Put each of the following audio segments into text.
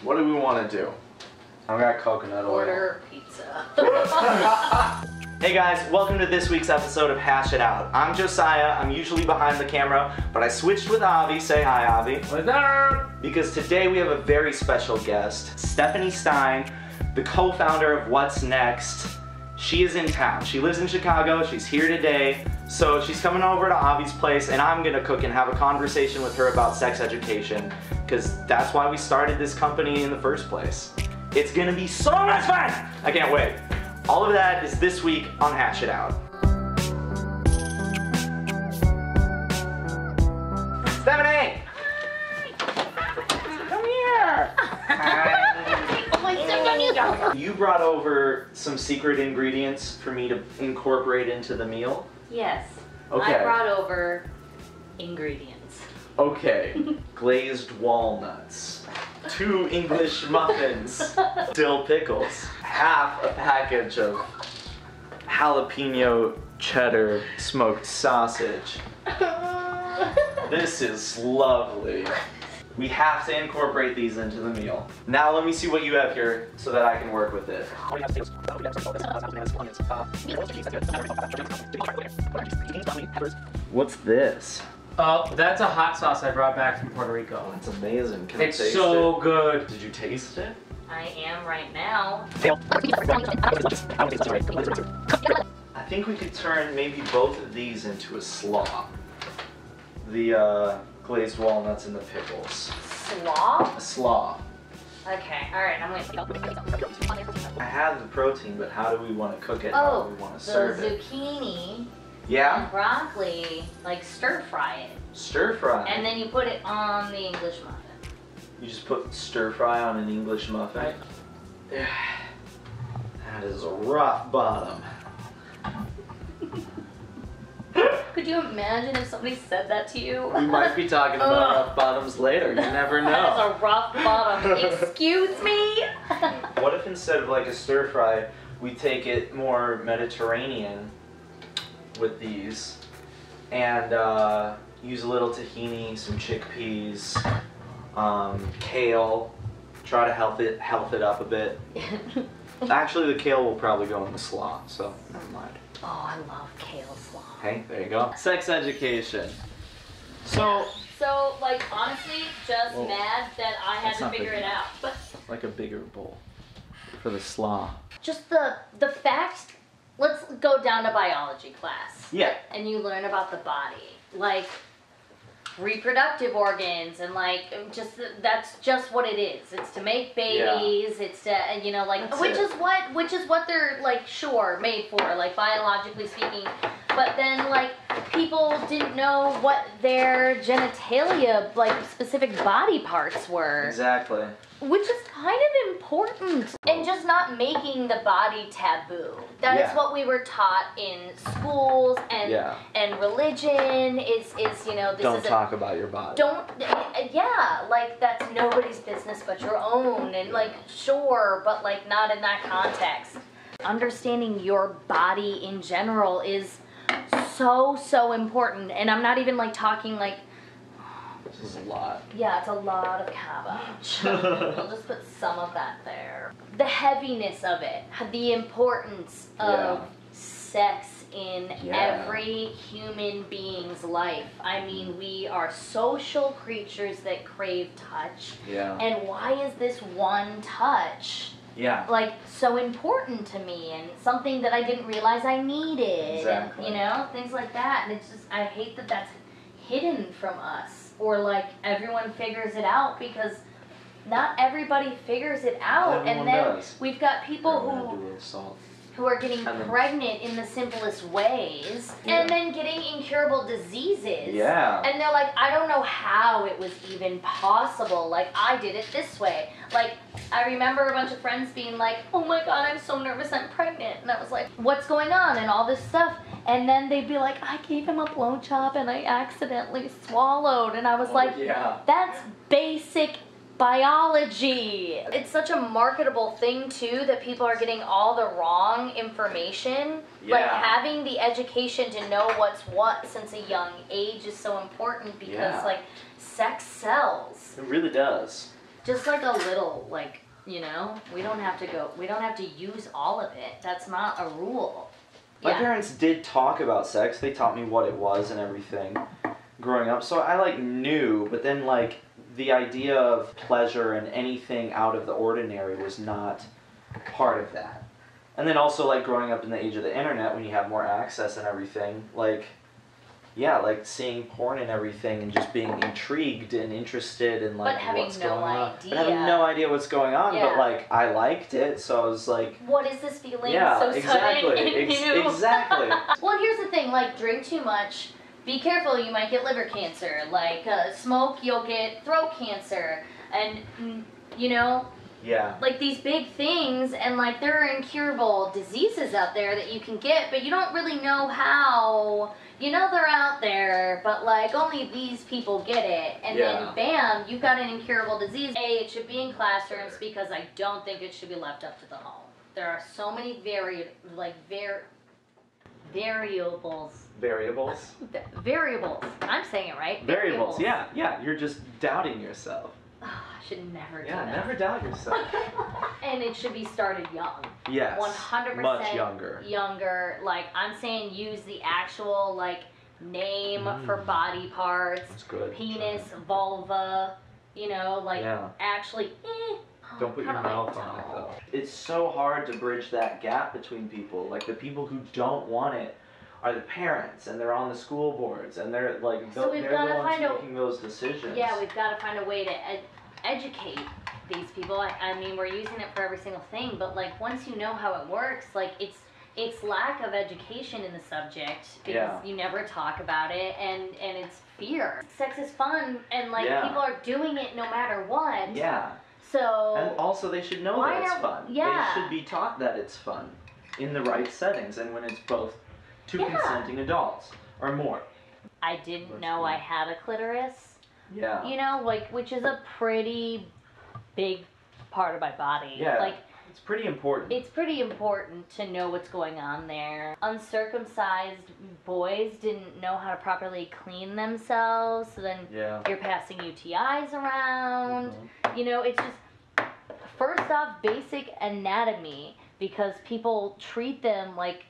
What do we want to do? I've got coconut oil. Order pizza. Hey guys, welcome to this week's episode of Hash It Out. I'm Josiah. I'm usually behind the camera, but I switched with Avi. Say hi, Avi. What's up? Because today we have a very special guest, Stephanie Stein, the co-founder of What's Next. She is in town. She lives in Chicago. She's here today. So she's coming over to Avi's place, and I'm gonna cook and have a conversation with her about sex education, because that's why we started this company in the first place. It's gonna be so much fun! I can't wait. All of that is this week on Hash It Out. Stephanie! Come here! You brought over some secret ingredients for me to incorporate into the meal? Yes. Okay. I brought over ingredients. Okay. Glazed walnuts. 2 English muffins. Dill pickles. Half a package of jalapeno cheddar smoked sausage. This is lovely. We have to incorporate these into the meal. Now let me see what you have here so that I can work with it. What's this? Oh, that's a hot sauce I brought back from Puerto Rico. That's amazing. Can I It's taste so it? good. Did you taste it? I am right now. I think we could turn maybe both of these into a slaw. The glazed walnuts and the pickles. Slaw? A slaw. Okay, alright, I'm gonna... I have the protein, but how do we want to cook it? How Oh, do we want to the serve it? zucchini Yeah? and broccoli, like stir fry it. Stir fry. And then you put it on the English muffin. You just put stir fry on an English muffin? Right. That is a rough bottom. Could you imagine if somebody said that to you? We might be talking about rough bottoms later. You never know. That is a rough bottom. Excuse me? What if instead of like a stir fry, we take it more Mediterranean with these and use a little tahini, some chickpeas, kale, try to health it up a bit. Actually, the kale will probably go in the slaw, so never mind. Oh, I love kale slaw. Hey, there you go. Sex education. So, like, honestly, just Whoa. mad that I had That's to not figure big it out. But like a bigger bowl for the slaw. just the fact, let's go down to biology class. Yeah. And you learn about the body. Like, reproductive organs and like just that's just what it is. It's to make babies. It's to, and you know, like That's which it. is what they're like sure made for, like biologically speaking. But then like people didn't know what their genitalia, like specific body parts were. Exactly. Which is kind of important. And just not making the body taboo. That is Yeah. what we were taught in schools and Yeah. and religion is you know, this Don't is talk about your body. don't yeah, like that's nobody's business but your own, and like sure, but like not in that context. Understanding your body in general is so important, and I'm not even like talking like, This is a lot. yeah, it's a lot of cabbage. I'll just put some of that there. The heaviness of it, the importance of sex in every human being's life. I mean, we are social creatures that crave touch. Yeah. And why is this one touch Yeah. like so important to me, and something that I didn't realize I needed? Exactly. And, you know, things like that. And it's just, I hate that that's hidden from us, or like everyone figures it out, because not everybody figures it out. Everyone and then does. we've got people I'm gonna do a little salt. who are getting And then- pregnant in the simplest ways, Yeah. and then getting incurable diseases. Yeah. And they're like, I don't know how it was even possible. Like, I did it this way. Like, I remember a bunch of friends being like, oh my God, I'm so nervous, I'm pregnant. And I was like, what's going on? And all this stuff. And then they'd be like, I gave him a blowjob and I accidentally swallowed. And I was like, yeah. that's basic biology. It's such a marketable thing too, that people are getting all the wrong information. Like Yeah. having the education to know what's what since a young age is so important, because Yeah. like sex sells. It really does. Just like a little, like, you know, we don't have to use all of it. That's not a rule. My parents did talk about sex. They taught me what it was and everything growing up. So I like knew, but then like the idea of pleasure and anything out of the ordinary was not part of that. And then also like growing up in the age of the internet when you have more access and everything, like yeah, like seeing porn and everything and just being intrigued and interested in like what's going on. But having no idea what's going on, but like I liked it, so I was like, what is this feeling so exactly. Sudden and new? Exactly. Well, here's the thing, like drink too much, be careful, you might get liver cancer. Like smoke, you'll get throat cancer. And you know, like these big things, and like there are incurable diseases out there that you can get, but you don't really know how. You know they're out there, but like only these people get it, and then bam, you've got an incurable disease. It should be in classrooms because I don't think it should be left up to the home. There are so many variables. Variables. I'm saying it right. Variables. Yeah. You're just doubting yourself. Oh, I should never do that. that. Yeah, never doubt yourself. And it should be started young. Yes. 100% much younger. Younger. Like I'm saying, use the actual like name for body parts. That's good. Penis, vulva. You know, like actually. Don't put your mouth on it though. It's so hard to bridge that gap between people. Like the people who don't want it are the parents, and they're on the school boards, and they're like they're the ones making those decisions. Yeah, we've got to find a way to educate these people. I mean, we're using it for every single thing, but like once you know how it works, like it's lack of education in the subject because you never talk about it, and it's fear. Sex is fun, and like people are doing it no matter what. Yeah. So. And also, they should know that it's fun. Yeah. They should be taught that it's fun in the right settings, and when it's both two consenting adults or more. I didn't know I had a clitoris. Yeah. You know, like, which is a pretty big part of my body. Yeah. Like, it's pretty important. It's pretty important to know what's going on there. Uncircumcised boys didn't know how to properly clean themselves, so then you're passing UTIs around. You know, it's just, first off, basic anatomy, because people treat them like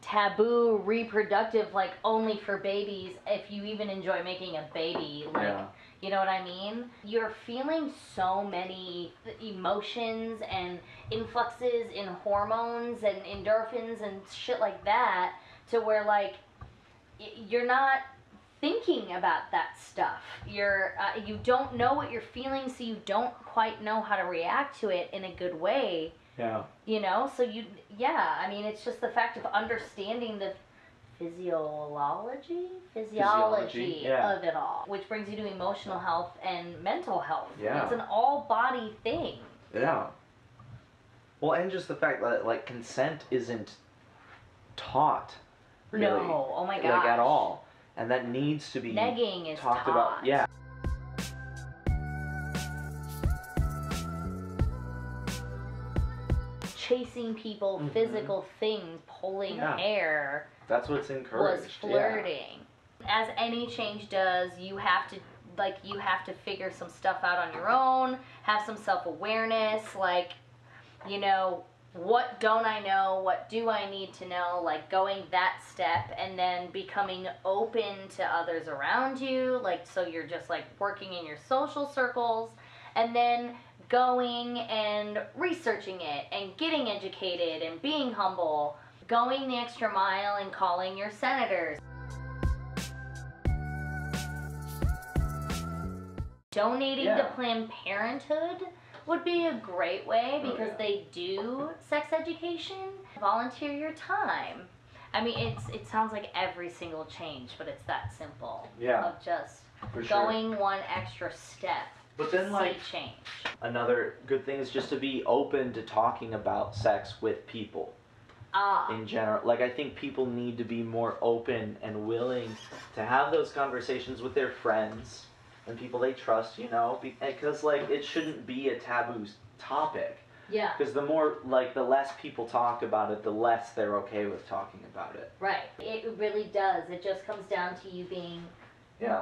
taboo reproductive, like only for babies, if you even enjoy making a baby, like you know what I mean? You're feeling so many emotions and influxes in hormones and endorphins and shit like that, to where like you're not thinking about that stuff. You're you don't know what you're feeling, so you don't quite know how to react to it in a good way. Yeah. You know, so I mean, it's just the fact of understanding the physiology of it all, which brings you to emotional health and mental health. Yeah. It's an all-body thing. Yeah. Well, and just the fact that, like, consent isn't taught, really. No, oh my gosh. Like, at all. And that needs to be negging is talked taught. about. Yeah. Chasing people, physical things, pulling hair. That's what's encouraged. Was flirting. As any change does, you have to figure some stuff out on your own, have some self-awareness, like, you know, what don't I know, what do I need to know, like going that step, and then becoming open to others around you, like, so you're just like working in your social circles, and then going and researching it and getting educated and being humble, going the extra mile and calling your senators. Donating to Planned Parenthood would be a great way, because they do sex education. Volunteer your time. I mean, it sounds like every single change, but it's that simple. Yeah. Of just going one extra step. But then, like, change. Another good thing is just to be open to talking about sex with people. In general. Like, I think people need to be more open and willing to have those conversations with their friends and people they trust, you know, because, like, it shouldn't be a taboo topic. Yeah. Because the more, like, the less people talk about it, the less they're okay with talking about it. Right. It really does. It just comes down to you being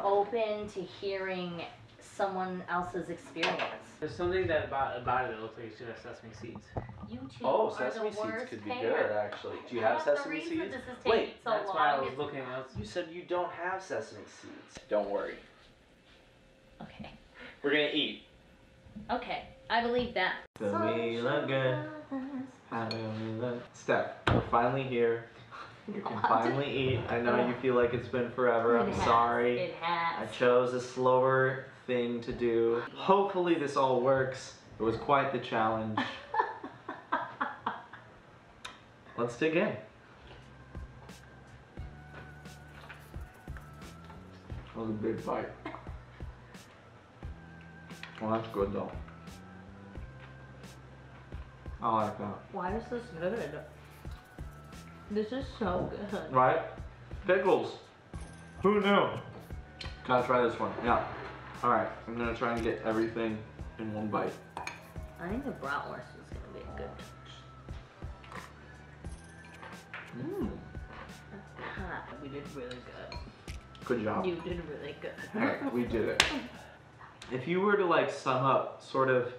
open to hearing someone else's experience. There's something about it that looks like it should have sesame seeds. You two Oh, are sesame the seeds worst could be pair. good, actually. Do you have That's the sesame reason seeds? This is taking Wait, so That's long. why I was looking at. you said you don't have sesame seeds. Don't worry. Okay. We're gonna eat. Okay, I believe that. Do we look good? How do we look? Steph, we're finally here. You can finally eat. I know you feel like it's been forever. I'm sorry. It has. I chose a slower thing to do. Hopefully this all works. It was quite the challenge. Let's dig in. That was a big bite. Well, that's good though. I like that. Why is this good? This is so good. Right? Pickles. Who knew? Gotta try this one. Yeah. Alright, I'm gonna try and get everything in one bite. I think the bratwurst is gonna be a good touch. Mmm. We did really good. Good job. You did really good. Alright, we did it. If you were to like sum up sort of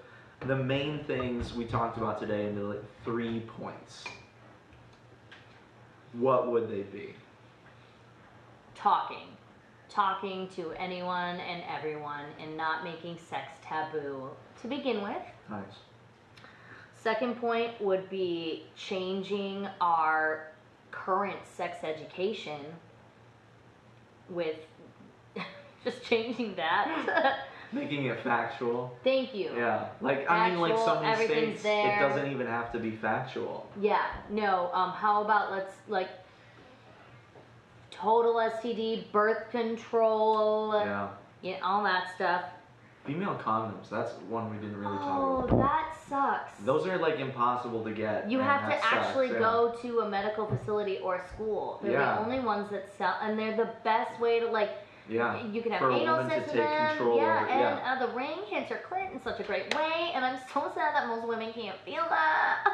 the main things we talked about today into like 3 points, what would they be? Talking to anyone and everyone and not making sex taboo to begin with. Nice. Second point would be changing our current sex education with just changing that. Making it factual. Thank you. Yeah. Like, I mean, like so many Everything's states, there. it doesn't even have to be factual. Yeah, no, how about let's like total STD, birth control, Yeah. yeah, all that stuff. Female condoms, that's one we didn't really talk Oh, about. that sucks. Those are like impossible to get. You and have that to actually sucks, yeah. go to a medical facility or a school. They're Yeah. the only ones that sell, and they're the best way to like. Yeah. You can have For a anal woman to sex with take them, control yeah, over- and yeah. the ring hits your clit in such a great way, and I'm so sad that most women can't feel that.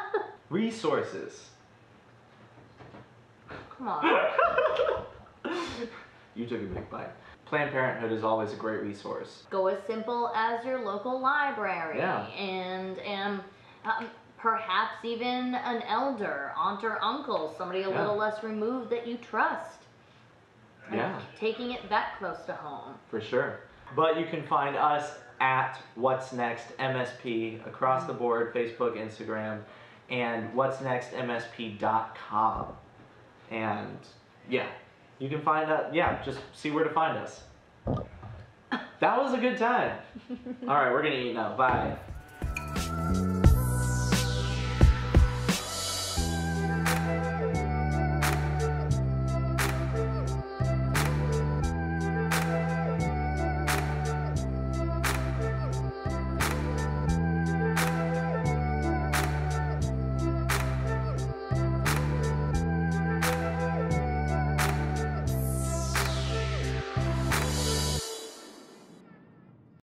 Resources. Come on. You took a big bite. Planned Parenthood is always a great resource. Go as simple as your local library, Yeah. and perhaps even an elder, aunt or uncle, somebody a Yeah. little less removed that you trust. Yeah. Taking it that close to home. For sure. But you can find us at What's Next MSP across the board, Facebook, Instagram, and what'snextmsp.com. And yeah, you can find out, yeah, just see where to find us. That was a good time. All right, we're gonna eat now. Bye.